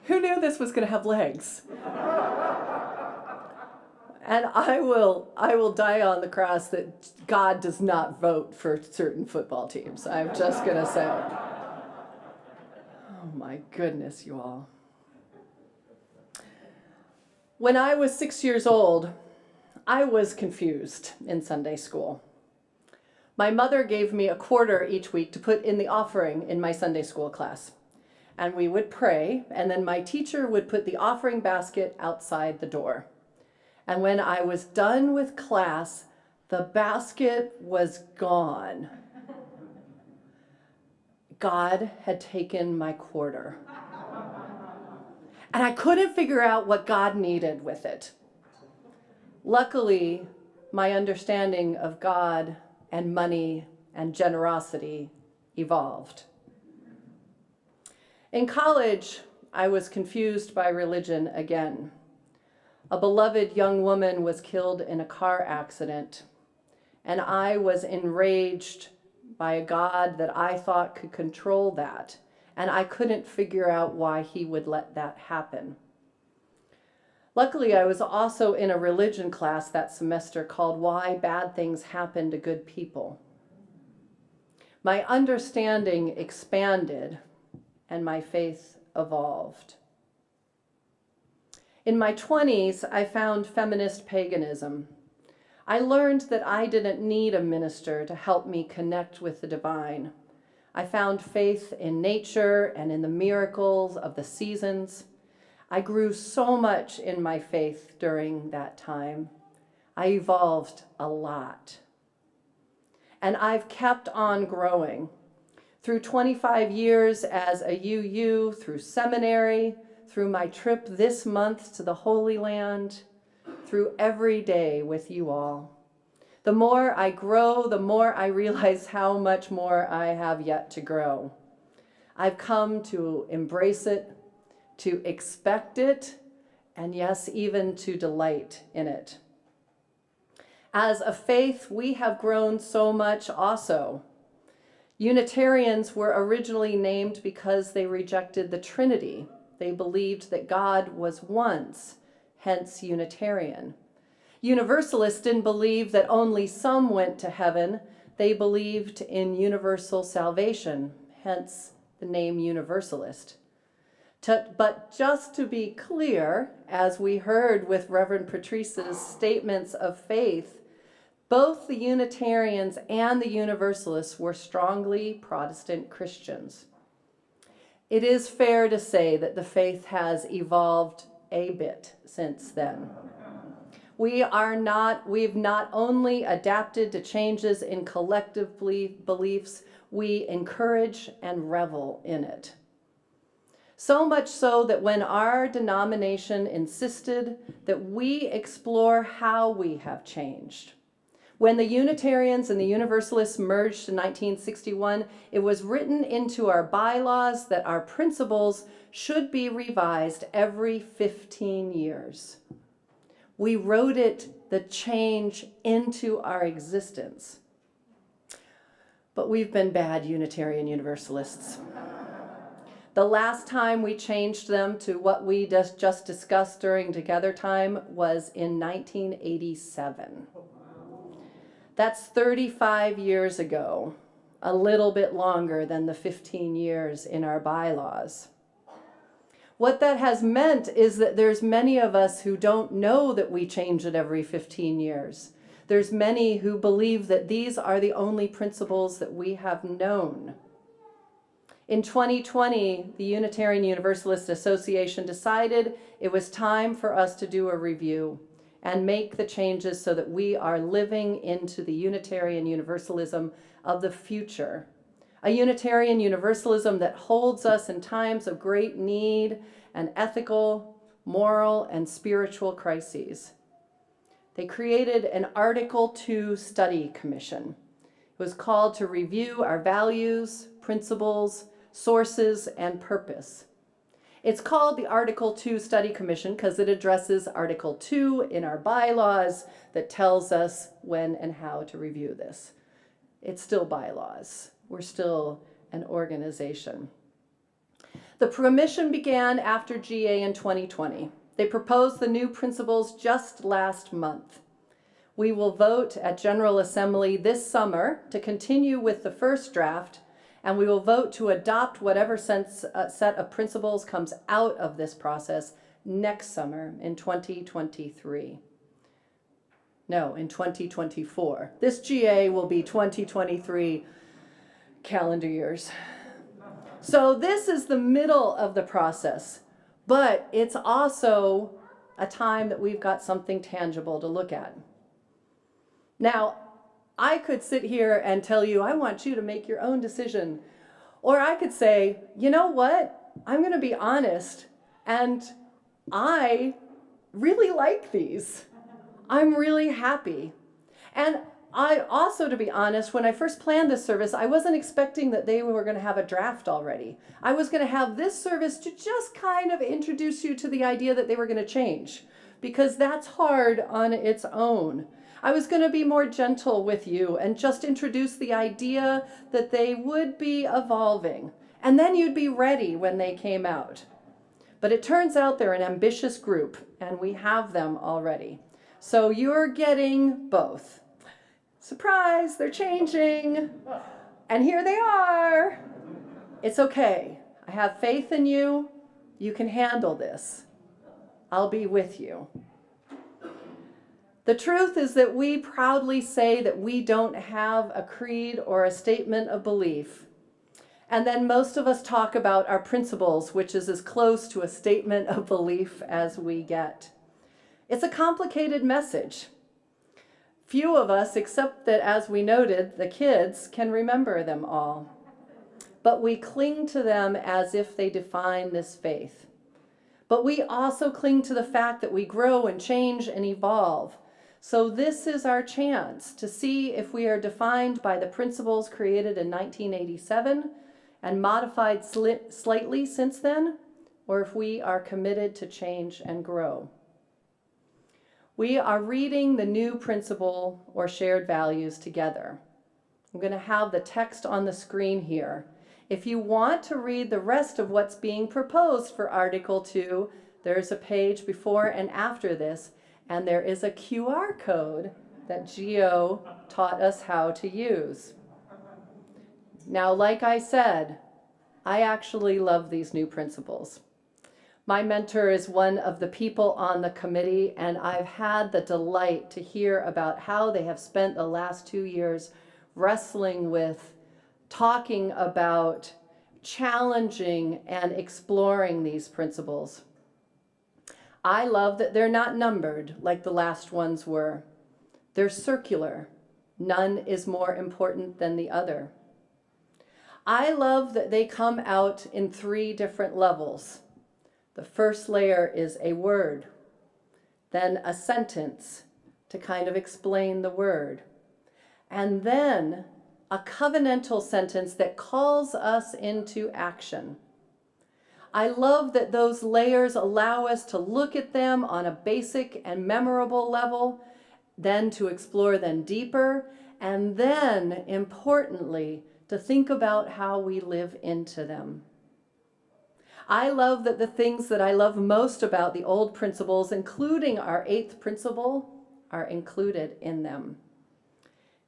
Who knew this was going to have legs? And I will die on the cross that God does not vote for certain football teams. I'm just going to say. Oh my goodness, you all. When I was 6 years old, I was confused in Sunday school. My mother gave me a quarter each week to put in the offering in my Sunday school class. And we would pray, and then my teacher would put the offering basket outside the door. And when I was done with class, the basket was gone. God had taken my quarter. And I couldn't figure out what God needed with it. Luckily, my understanding of God and money and generosity evolved. In college, I was confused by religion again. A beloved young woman was killed in a car accident, and I was enraged by a God that I thought could control that, and I couldn't figure out why he would let that happen. Luckily, I was also in a religion class that semester called Why Bad Things Happen to Good People. My understanding expanded and my faith evolved. In my 20s, I found feminist paganism. I learned that I didn't need a minister to help me connect with the divine. I found faith in nature and in the miracles of the seasons. I grew so much in my faith during that time. I evolved a lot. And I've kept on growing. Through 25 years as a UU, through seminary, through my trip this month to the Holy Land, through every day with you all. The more I grow, the more I realize how much more I have yet to grow. I've come to embrace it, to expect it, and yes, even to delight in it. As a faith, we have grown so much also. Unitarians were originally named because they rejected the Trinity. They believed that God was once, hence Unitarian. Universalists didn't believe that only some went to heaven. They believed in universal salvation, hence the name Universalist. But just to be clear, as we heard with Reverend Patrice's statements of faith, both the Unitarians and the Universalists were strongly Protestant Christians. It is fair to say that the faith has evolved a bit since then. We've not only adapted to changes in collective beliefs, we encourage and revel in it. So much so that when our denomination insisted that we explore how we have changed. When the Unitarians and the Universalists merged in 1961, it was written into our bylaws that our principles should be revised every 15 years. We wrote the change into our existence. But we've been bad Unitarian Universalists. The last time we changed them to what we just discussed during Together Time was in 1987. That's 35 years ago, a little bit longer than the 15 years in our bylaws. What that has meant is that there's many of us who don't know that we change it every 15 years. There's many who believe that these are the only principles that we have known. In 2020, the Unitarian Universalist Association decided it was time for us to do a review and make the changes so that we are living into the Unitarian Universalism of the future. A Unitarian Universalism that holds us in times of great need and ethical, moral, and spiritual crises. They created an Article 2 study commission. It was called to review our values, principles, sources, and purpose. It's called the Article 2 Study Commission because it addresses Article 2 in our bylaws that tells us when and how to review this. It's still bylaws. We're still an organization. The commission began after GA in 2020. They proposed the new principles just last month. We will vote at General Assembly this summer to continue with the first draft, and we will vote to adopt whatever set of principles comes out of this process next summer in 2023. No, in 2024. This GA will be 2023 calendar years. So this is the middle of the process, but it's also a time that we've got something tangible to look at. Now, I could sit here and tell you, I want you to make your own decision. Or I could say, you know what? I'm going to be honest, and I really like these. I'm really happy. And I also, to be honest, when I first planned this service, I wasn't expecting that they were going to have a draft already. I was going to have this service to just kind of introduce you to the idea that they were going to change, because that's hard on its own. I was going to be more gentle with you and just introduce the idea that they would be evolving, and then you'd be ready when they came out. But it turns out they're an ambitious group, and we have them already. So you're getting both. Surprise, they're changing. And here they are. It's okay. I have faith in you. You can handle this. I'll be with you. The truth is that we proudly say that we don't have a creed or a statement of belief. And then most of us talk about our principles, which is as close to a statement of belief as we get. It's a complicated message. Few of us, except that, as we noted, the kids can remember them all. But we cling to them as if they define this faith. But we also cling to the fact that we grow and change and evolve. So this is our chance to see if we are defined by the principles created in 1987 and modified slightly since then, or if we are committed to change and grow. We are reading the new principle or shared values together. I'm going to have the text on the screen here. If you want to read the rest of what's being proposed for Article 2, there's a page before and after this, and there is a QR code that Gio taught us how to use. Now, like I said, I actually love these new principles. My mentor is one of the people on the committee, and I've had the delight to hear about how they have spent the last 2 years wrestling with, talking about, challenging, and exploring these principles. I love that they're not numbered like the last ones were. They're circular. None is more important than the other. I love that they come out in 3 different levels. The first layer is a word, then a sentence to kind of explain the word, and then a covenantal sentence that calls us into action. I love that those layers allow us to look at them on a basic and memorable level, then to explore them deeper, and then, importantly, to think about how we live into them. I love that the things that I love most about the old principles, including our 8th principle, are included in them.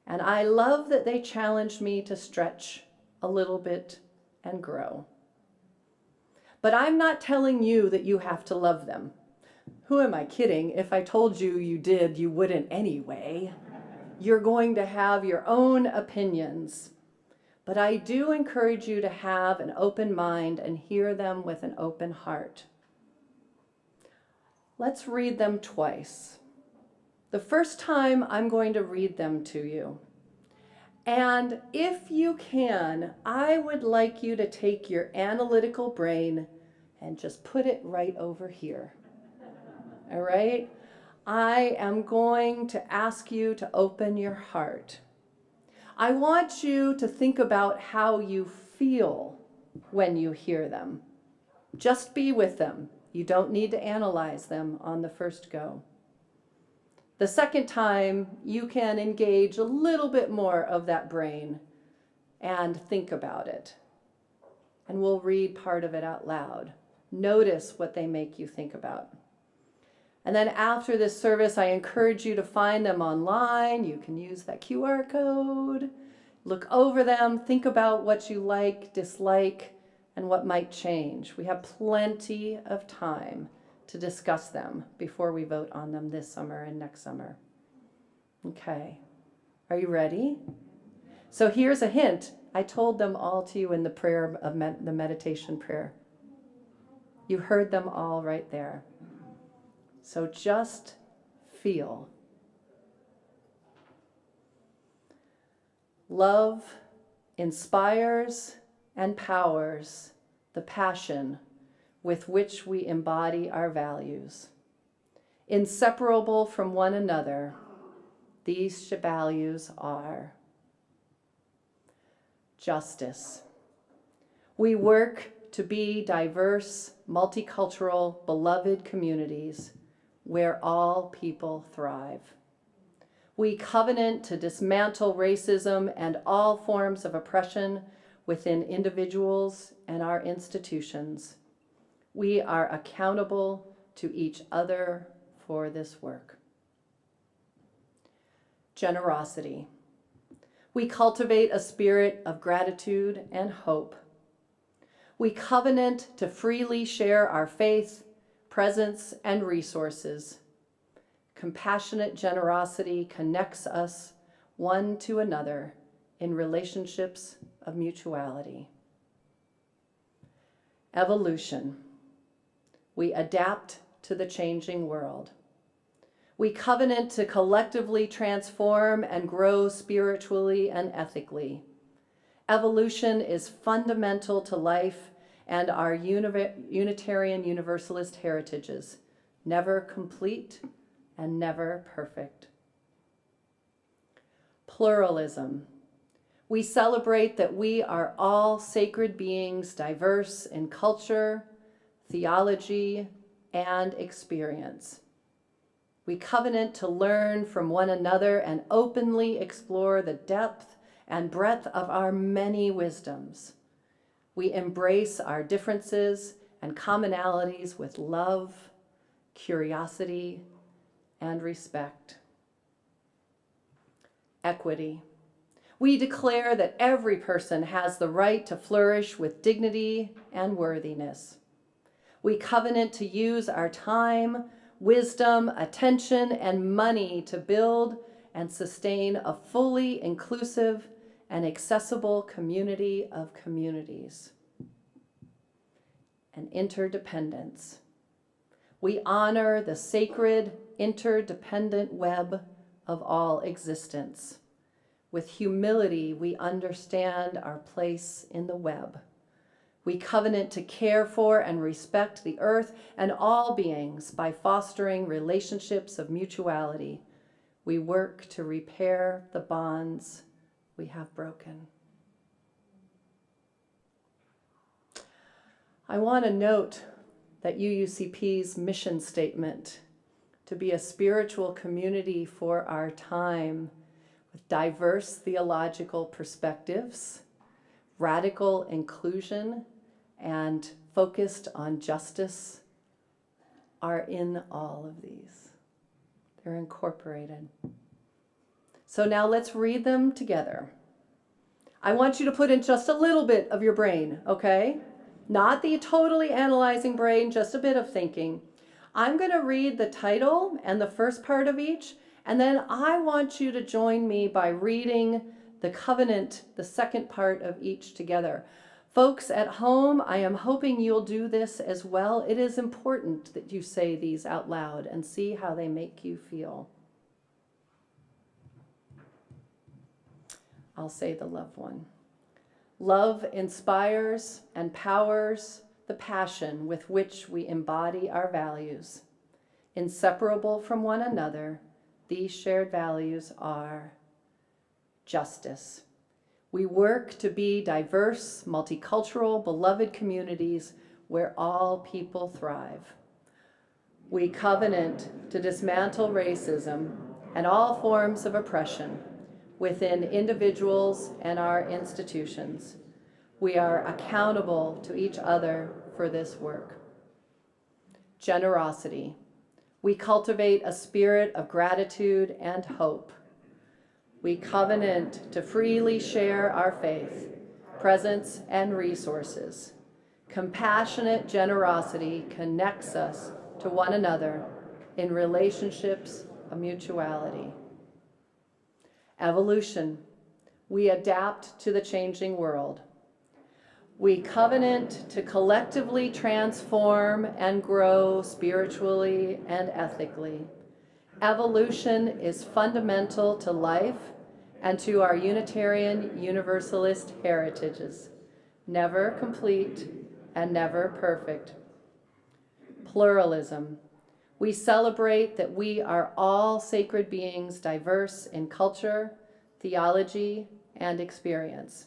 And I love that they challenge me to stretch a little bit and grow. But I'm not telling you that you have to love them. Who am I kidding? If I told you you did, you wouldn't anyway. You're going to have your own opinions. But I do encourage you to have an open mind and hear them with an open heart. Let's read them twice. The first time, I'm going to read them to you. And if you can, I would like you to take your analytical brain and just put it right over here. All right? I am going to ask you to open your heart. I want you to think about how you feel when you hear them. Just be with them. You don't need to analyze them on the first go. The second time, you can engage a little bit more of that brain and think about it. and we'll read part of it out loud. Notice what they make you think about. And then after this service, I encourage you to find them online. You can use that QR code, look over them, think about what you like, dislike, and what might change. We have plenty of time to discuss them before we vote on them this summer and next summer. Okay, are you ready? So here's a hint. I told them all to you in the prayer of the meditation prayer. You heard them all right there. So just feel. Love inspires and powers the passion with which we embody our values. Inseparable from one another, these values are justice. We work to be diverse, multicultural, beloved communities where all people thrive. We covenant to dismantle racism and all forms of oppression within individuals and our institutions. We are accountable to each other for this work. Generosity. We cultivate a spirit of gratitude and hope. We covenant to freely share our faith, presence, and resources. Compassionate generosity connects us one to another in relationships of mutuality. Evolution. We adapt to the changing world. We covenant to collectively transform and grow spiritually and ethically. Evolution is fundamental to life and our Unitarian Universalist heritages, never complete and never perfect. Pluralism. We celebrate that we are all sacred beings, diverse in culture, theology, and experience. We covenant to learn from one another and openly explore the depth and breadth of our many wisdoms. We embrace our differences and commonalities with love, curiosity, and respect. Equity. We declare that every person has the right to flourish with dignity and worthiness. We covenant to use our time, wisdom, attention, and money to build and sustain a fully inclusive and accessible community of communities. And interdependence. We honor the sacred, interdependent web of all existence. With humility, we understand our place in the web. We covenant to care for and respect the earth and all beings by fostering relationships of mutuality. We work to repair the bonds we have broken. I want to note that UUCP's mission statement to be a spiritual community for our time with diverse theological perspectives, radical inclusion, and focused on justice are in all of these. They're incorporated. So now let's read them together. I want you to put in just a little bit of your brain, okay? Not the totally analyzing brain, just a bit of thinking. I'm going to read the title and the first part of each, and then I want you to join me by reading the covenant, the second part of each together. Folks at home, I am hoping you'll do this as well. It is important that you say these out loud and see how they make you feel. I'll say the love one. Love inspires and powers the passion with which we embody our values. Inseparable from one another, these shared values are justice. We work to be diverse, multicultural, beloved communities where all people thrive. We covenant to dismantle racism and all forms of oppression within individuals and our institutions. We are accountable to each other for this work. Generosity. We cultivate a spirit of gratitude and hope. We covenant to freely share our faith, presence, and resources. Compassionate generosity connects us to one another in relationships of mutuality. Evolution. We adapt to the changing world. We covenant to collectively transform and grow spiritually and ethically. Evolution is fundamental to life and to our Unitarian Universalist heritages, never complete and never perfect. Pluralism. We celebrate that we are all sacred beings, diverse in culture, theology, and experience.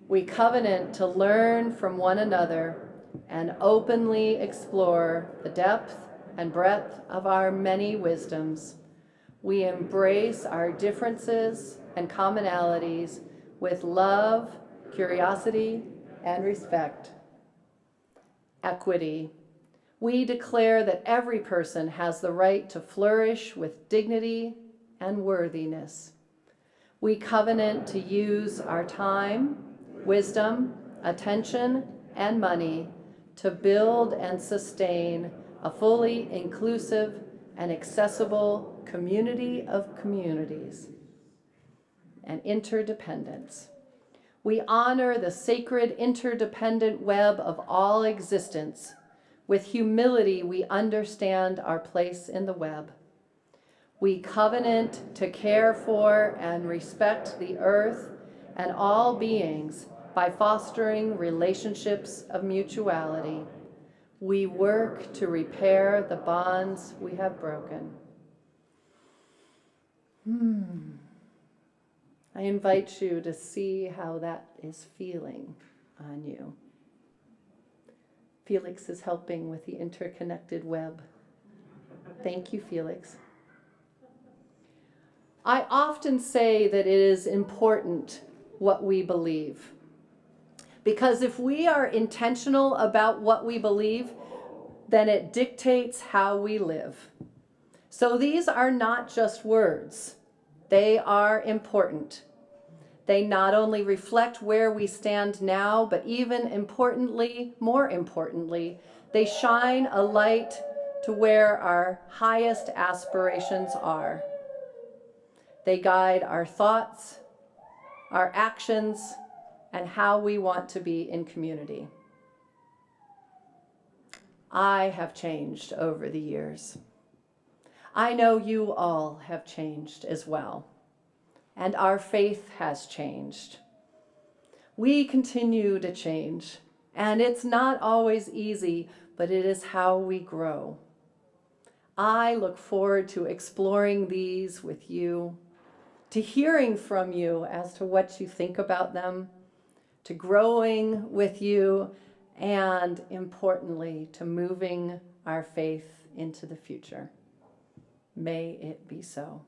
We covenant to learn from one another and openly explore the depth and breadth of our many wisdoms. We embrace our differences and commonalities with love, curiosity, and respect. Equity. We declare that every person has the right to flourish with dignity and worthiness. We covenant to use our time, wisdom, attention, and money to build and sustain a fully inclusive and accessible community of communities. And interdependence. We honor the sacred interdependent web of all existence. With humility, we understand our place in the web. We covenant to care for and respect the earth and all beings by fostering relationships of mutuality. We work to repair the bonds we have broken. I invite you to see how that is feeling on you. Felix is helping with the interconnected web. Thank you, Felix. I often say that it is important what we believe. Because if we are intentional about what we believe, then it dictates how we live. So these are not just words. They are important. They not only reflect where we stand now, but even importantly, more importantly, they shine a light to where our highest aspirations are. They guide our thoughts, our actions, and how we want to be in community. I have changed over the years. I know you all have changed as well, and our faith has changed. We continue to change, and it's not always easy, but it is how we grow. I look forward to exploring these with you, to hearing from you as to what you think about them, to growing with you, and importantly, to moving our faith into the future. May it be so.